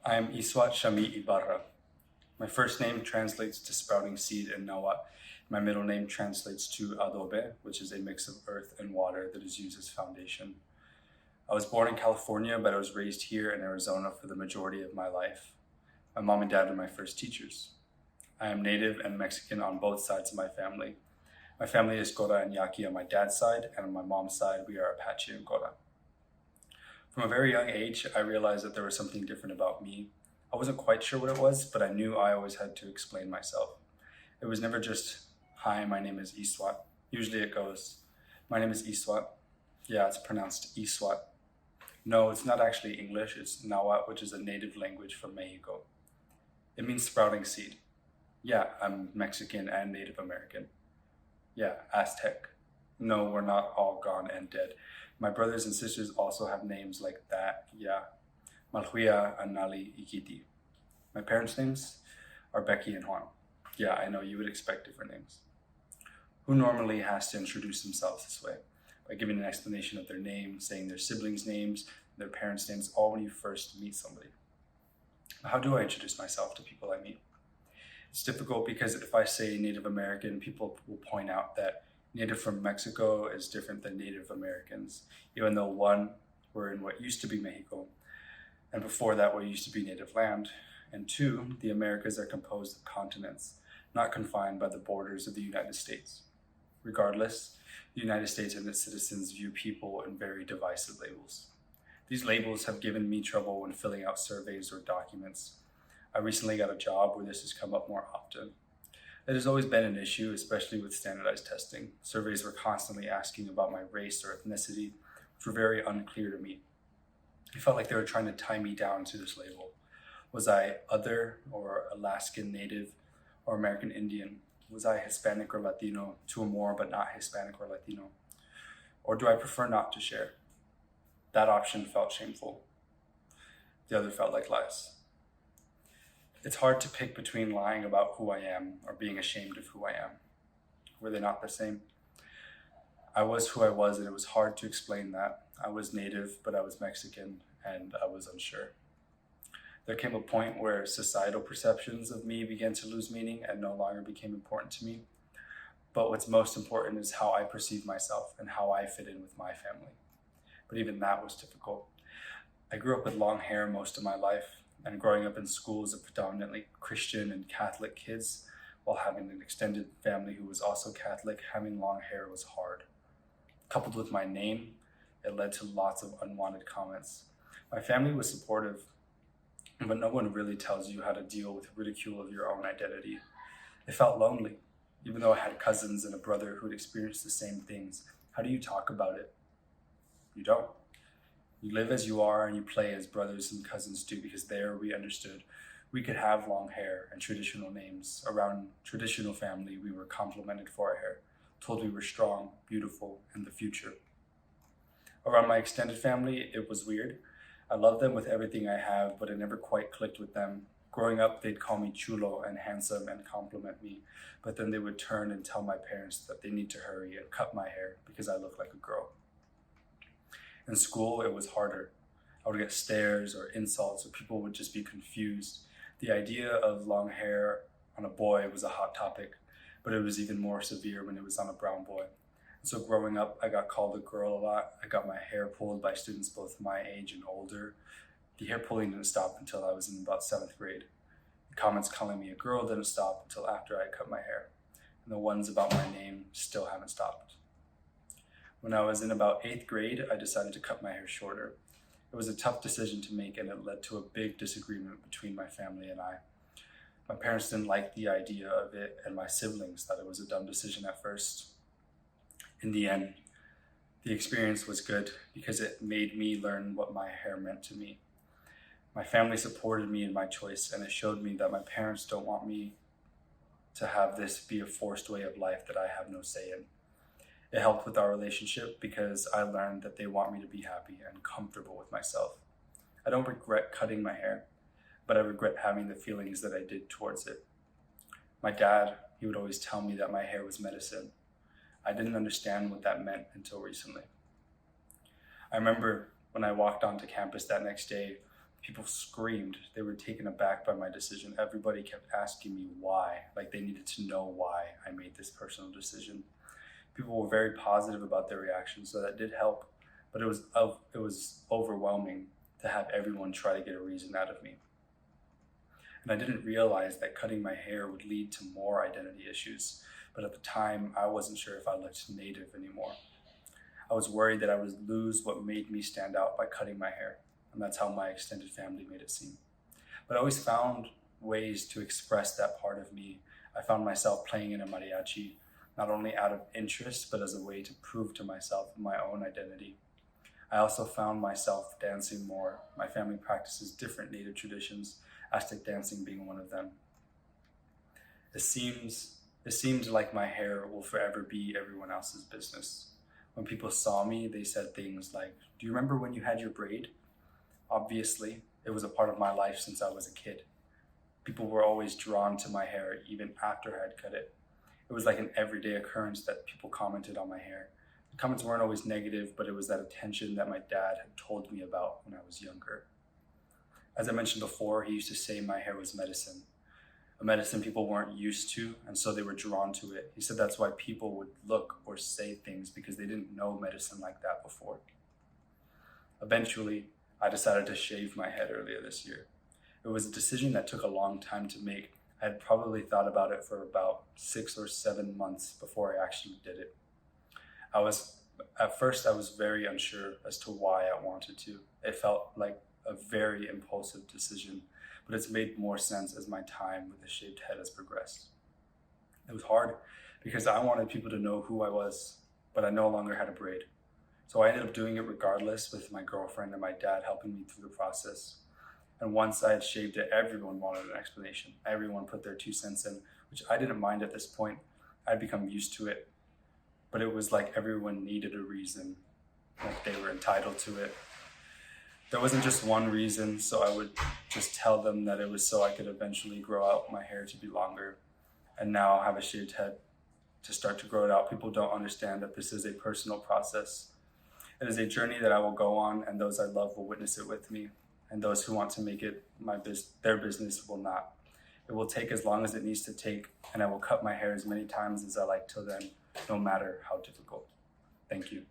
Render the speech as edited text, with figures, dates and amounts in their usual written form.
I am Izhuatl Ibarra. My first name translates to sprouting seed in Nahuatl. My middle name translates to adobe, which is a mix of earth and water that is used as foundation. I was born in California, but I was raised here in Arizona for the majority of my life. My mom and dad were my first teachers. I am Native and Mexican on both sides of my family. My family is Cora and Yaqui on my dad's side, and on my mom's side, we are Apache and Cora. From a very young age, I realized that there was something different about me. I wasn't quite sure what it was, but I knew I always had to explain myself. It was never just, "Hi, my name is Izhuatl." Usually it goes, "My name is Izhuatl." Yeah, it's pronounced Izhuatl. No, it's not actually English, it's Nahuatl, which is a native language from Mexico. It means sprouting seed. Yeah, I'm Mexican and Native American. Yeah, Aztec. No, we're not all gone and dead. My brothers and sisters also have names like that. Yeah, Malhuia and Nali Ikiti. My parents' names are Becky and Juan. Yeah, I know you would expect different names. Who normally has to introduce themselves this way? By giving an explanation of their name, saying their siblings' names, their parents' names, all when you first meet somebody. How do I introduce myself to people I meet? It's difficult because if I say Native American, people will point out that Native from Mexico is different than Native Americans, even though one, we're in what used to be Mexico, and before that what used to be native land, and two, the Americas are composed of continents, not confined by the borders of the United States. Regardless, the United States and its citizens view people in very divisive labels. These labels have given me trouble when filling out surveys or documents. I recently got a job where this has come up more often. It has always been an issue, especially with standardized testing. Surveys were constantly asking about my race or ethnicity, which were very unclear to me. I felt like they were trying to tie me down to this label. Was I other or Alaskan Native or American Indian? Was I Hispanic or Latino, two or more but not Hispanic or Latino? Or do I prefer not to share? That option felt shameful. The other felt like lies. It's hard to pick between lying about who I am or being ashamed of who I am. Were they not the same? I was who I was, and it was hard to explain that. I was Native, but I was Mexican, and I was unsure. There came a point where societal perceptions of me began to lose meaning and no longer became important to me. But what's most important is how I perceive myself and how I fit in with my family. But even that was difficult. I grew up with long hair most of my life, and growing up in schools of predominantly Christian and Catholic kids, while having an extended family who was also Catholic, having long hair was hard. Coupled with my name, it led to lots of unwanted comments. My family was supportive, but no one really tells you how to deal with ridicule of your own identity. It felt lonely, even though I had cousins and a brother who had experienced the same things. How do you talk about it? You don't. You live as you are and you play as brothers and cousins do, because there we understood we could have long hair and traditional names. Around traditional family, we were complimented for our hair, told we were strong, beautiful, and the future. Around my extended family, it was weird. I love them with everything I have, but it never quite clicked with them. Growing up, they'd call me chulo and handsome and compliment me, but then they would turn and tell my parents that they need to hurry and cut my hair because I look like a girl. In school, it was harder. I would get stares or insults, or people would just be confused. The idea of long hair on a boy was a hot topic, but it was even more severe when it was on a brown boy. And so growing up, I got called a girl a lot. I got my hair pulled by students both my age and older. The hair pulling didn't stop until I was in about 7th grade. The comments calling me a girl didn't stop until after I cut my hair. And the ones about my name still haven't stopped. When I was in about 8th grade, I decided to cut my hair shorter. It was a tough decision to make, and it led to a big disagreement between my family and I. My parents didn't like the idea of it, and my siblings thought it was a dumb decision at first. In the end, the experience was good because it made me learn what my hair meant to me. My family supported me in my choice, and it showed me that my parents don't want me to have this be a forced way of life that I have no say in. It helped with our relationship because I learned that they want me to be happy and comfortable with myself. I don't regret cutting my hair, but I regret having the feelings that I did towards it. My dad, he would always tell me that my hair was medicine. I didn't understand what that meant until recently. I remember when I walked onto campus that next day, People screamed. They were taken aback by my decision. Everybody kept asking me why, like they needed to know why I made this personal decision. People were very positive about their reaction, so that did help, but it was overwhelming to have everyone try to get a reason out of me. And I didn't realize that cutting my hair would lead to more identity issues, but at the time, I wasn't sure if I looked native anymore. I was worried that I would lose what made me stand out by cutting my hair, and that's how my extended family made it seem. But I always found ways to express that part of me. I found myself playing in a mariachi, not only out of interest, but as a way to prove to myself my own identity. I also found myself dancing more. My family practices different native traditions, Aztec dancing being one of them. It seems like my hair will forever be everyone else's business. When people saw me, they said things like, "Do you remember when you had your braid?" Obviously, it was a part of my life since I was a kid. People were always drawn to my hair even after I had cut it. It was like an everyday occurrence that people commented on my hair. The comments weren't always negative, but it was that attention that my dad had told me about when I was younger. As I mentioned before, he used to say my hair was medicine. A medicine people weren't used to, and so they were drawn to it. He said that's why people would look or say things, because they didn't know medicine like that before. Eventually, I decided to shave my head earlier this year. It was a decision that took a long time to make. I had probably thought about it for about 6 or 7 months before I actually did it. At first I was very unsure as to why I wanted to. It felt like a very impulsive decision, but it's made more sense as my time with the shaved head has progressed. It was hard because I wanted people to know who I was, but I no longer had a braid. So I ended up doing it regardless, with my girlfriend and my dad helping me through the process. And once I had shaved it, everyone wanted an explanation. Everyone put their 2 cents in, which I didn't mind at this point. I'd become used to it, but it was like everyone needed a reason, like they were entitled to it. There wasn't just one reason, so I would just tell them that it was so I could eventually grow out my hair to be longer, and now have a shaved head to start to grow it out. People don't understand that this is a personal process. It is a journey that I will go on, and those I love will witness it with me, and those who want to make it their business will not. It will take as long as it needs to take, and I will cut my hair as many times as I like till then, no matter how difficult. Thank you.